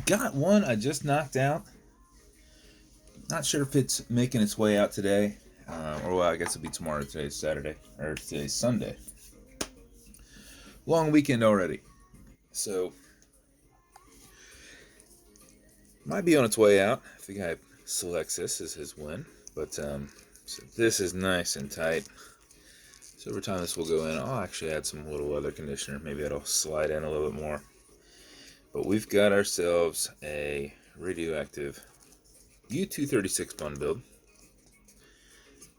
got one I just knocked out. Not sure if it's making its way out today, or well, I guess it'll be tomorrow. Today's Saturday, or today's Sunday. Long weekend already, so might be on its way out. If the guy selects this as his win, but so this is nice and tight. So over time this will go in. I'll actually add some little weather conditioner. Maybe that'll slide in a little bit more. But we've got ourselves a Radioactive U236 bund build.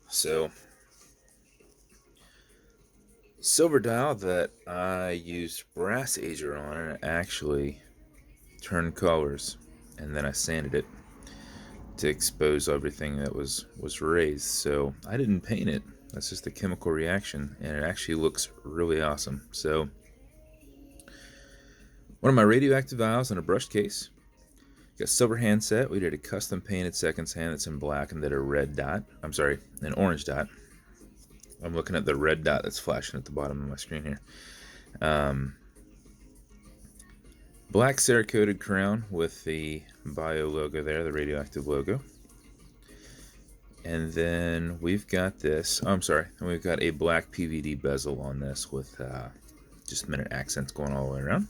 So, silver dial that I used brass ager on, and it actually turned colors, and then I sanded it to expose everything that was raised. So I didn't paint it. That's just a chemical reaction, and it actually looks really awesome. So one of my radioactive dials in a brushed case. Got silver handset. We did a custom painted seconds hand that's in black and did a red dot. I'm sorry, an orange dot. I'm looking at the red dot that's flashing at the bottom of my screen here. Black cerakoted crown with the bio logo there, the radioactive logo. And then we've got this. Oh, I'm sorry. And we've got a black PVD bezel on this with just minute accents going all the way around.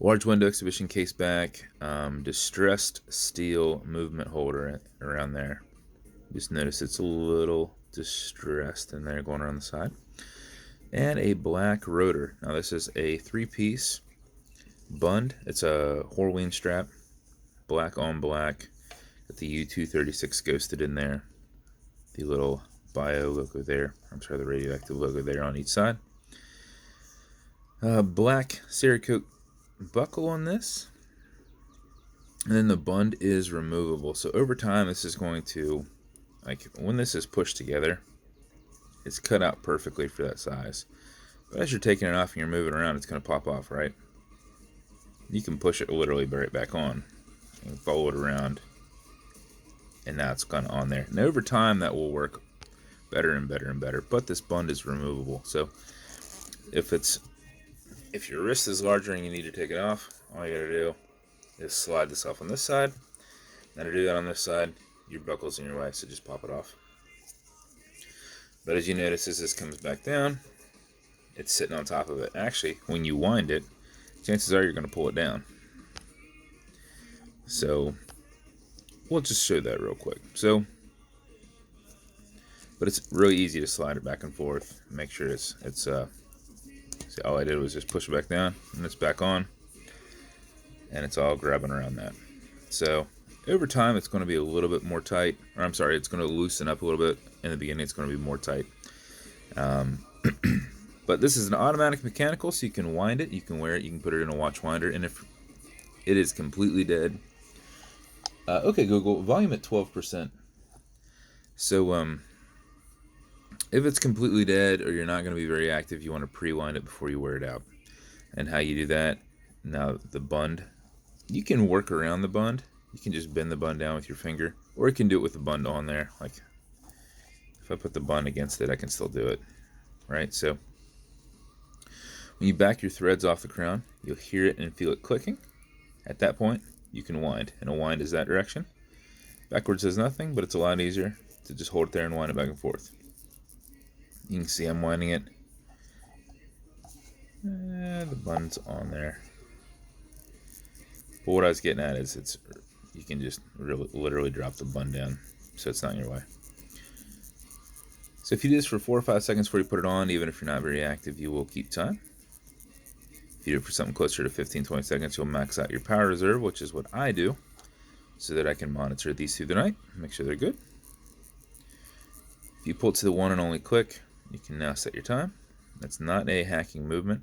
Large window exhibition caseback, distressed steel movement holder around there. Just notice it's a little distressed in there going around the side. And a black rotor. Now this is a 3-piece bund. It's a Horween strap, black on black. Got the U236 ghosted in there. The little bio logo there. I'm sorry, the radioactive logo there on each side. Black Cerakote buckle on this, and then the bund is removable. So over time this is going to, like when this is pushed together, it's cut out perfectly for that size, but as you're taking it off and you're moving around, it's going to pop off, right? You can push it literally right back on and follow it around, and now it's kind of on there, and over time that will work better and better and better. But this bund is removable, so if your wrist is larger and you need to take it off, all you gotta do is slide this off on this side. Now to do that on this side, your buckle's in your way, so just pop it off. But as you notice, as this comes back down, it's sitting on top of it. Actually, when you wind it, chances are you're gonna pull it down. So we'll just show that real quick. But it's really easy to slide it back and forth. Make sure see, all I did was just push it back down, and it's back on, and it's all grabbing around that. So over time, it's going to be a little bit more tight. Or I'm sorry, it's going to loosen up a little bit. In the beginning, it's going to be more tight. But this is an automatic mechanical, so you can wind it, you can wear it, you can put it in a watch winder, and if it is completely dead, okay, Google, volume at 12%. So if it's completely dead or you're not going to be very active, you want to pre-wind it before you wear it out. And how you do that, now the bund, you can work around the bund. You can just bend the bund down with your finger, or you can do it with the bund on there. Like if I put the bund against it, I can still do it, right? So when you back your threads off the crown, you'll hear it and feel it clicking. At that point, you can wind, and a wind is that direction. Backwards is nothing, but it's a lot easier to just hold it there and wind it back and forth. You can see I'm winding it. The bund's on there. But what I was getting at is you can just literally drop the bund down so it's not in your way. So if you do this for 4 or 5 seconds before you put it on, even if you're not very active, you will keep time. If you do it for something closer to 15-20 seconds, you'll max out your power reserve, which is what I do, so that I can monitor these through the night, make sure they're good. If you pull it to the one and only click, you can now set your time. That's not a hacking movement,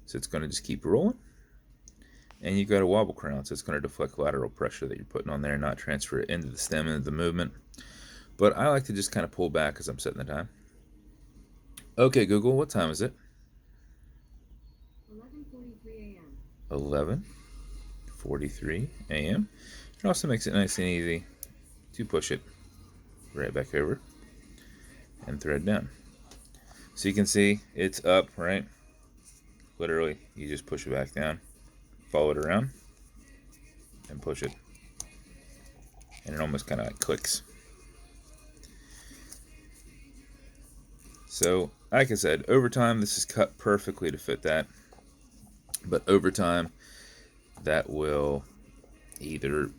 so it's going to just keep rolling. And you've got a wobble crown, so it's going to deflect lateral pressure that you're putting on there and not transfer it into the stem, into the movement. But I like to just kind of pull back as I'm setting the time. Okay, Google, what time is it? 11:43 a.m. 11:43 a.m. It also makes it nice and easy to push it right back over and thread down. So you can see it's up, right? Literally, you just push it back down follow it around and push it, and it almost kind of like clicks. So, like I said, over time this is cut perfectly to fit that, but over time that will either,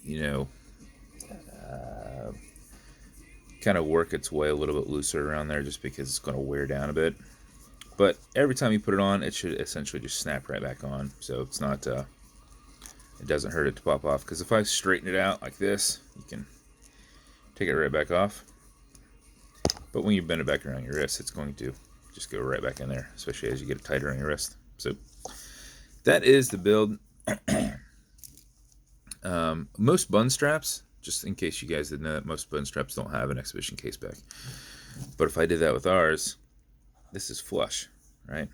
you know, kind of work its way a little bit looser around there just because it's going to wear down a bit. But every time you put it on, it should essentially just snap right back on. So it's not, it doesn't hurt it to pop off. Because if I straighten it out like this, you can take it right back off. But when you bend it back around your wrist, it's going to just go right back in there, especially as you get it tighter on your wrist. So that is the build. Most bund straps, just in case you guys didn't know that, most bund straps don't have an exhibition case back. But if I did that with ours, this is flush, right?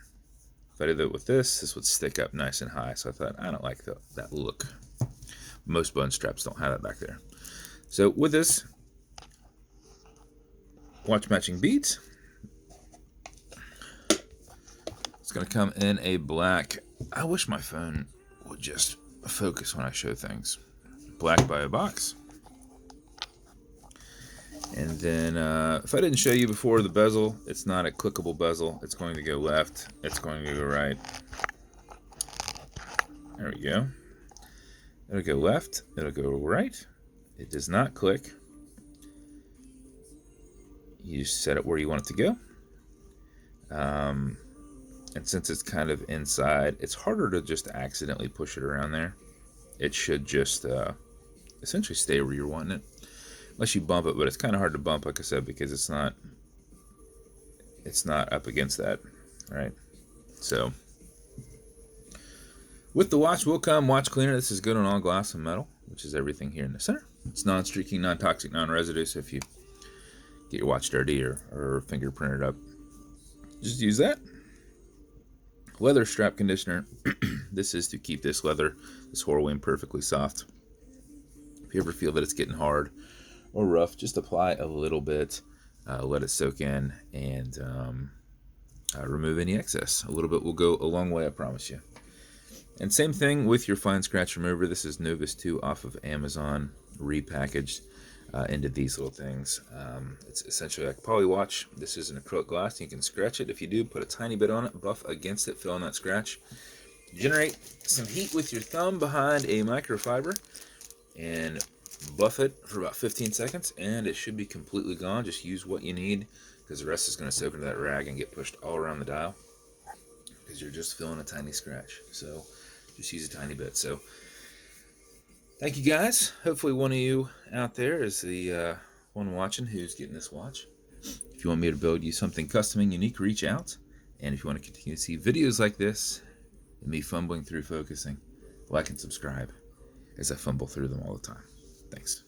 If I did that with this would stick up nice and high. So I thought, I don't like that look. Most bund straps don't have that back there. So with this, watch matching beads. It's going to come in a black. I wish my phone would just focus when I show things. Black by a box. And then, if I didn't show you before, the bezel, it's not a clickable bezel. It's going to go left. It's going to go right. There we go. It'll go left. It'll go right. It does not click. You just set it where you want it to go. And since it's kind of inside, it's harder to just accidentally push it around there. It should just essentially stay where you're wanting it. Unless you bump it, but it's kind of hard to bump, like I said, because it's not up against that, right? So, with the watch will come watch cleaner. This is good on all glass and metal, which is everything here in the center. It's non-streaking, non-toxic, non-residue, so if you get your watch dirty or fingerprinted up, just use that. Leather strap conditioner. This is to keep this leather, this Horween, perfectly soft. If you ever feel that it's getting hard or rough, just apply a little bit, let it soak in, and remove any excess. A little bit will go a long way, I promise you. And same thing with your fine scratch remover. This is Novus 2 off of Amazon, repackaged into these little things. It's essentially like a poly watch. This is an acrylic glass. You can scratch it. If you do, put a tiny bit on it, buff against it, fill in that scratch. Generate some heat with your thumb behind a microfiber, and buff it for about 15 seconds, and it should be completely gone. Just use what you need, because the rest is going to soak into that rag and get pushed all around the dial, because you're just filling a tiny scratch. So just use a tiny bit. So thank you guys. Hopefully one of you out there is the one watching who's getting this watch. If you want me to build you something custom and unique, reach out. And if you want to continue to see videos like this and me fumbling through focusing, like and subscribe as I fumble through them all the time. Thanks.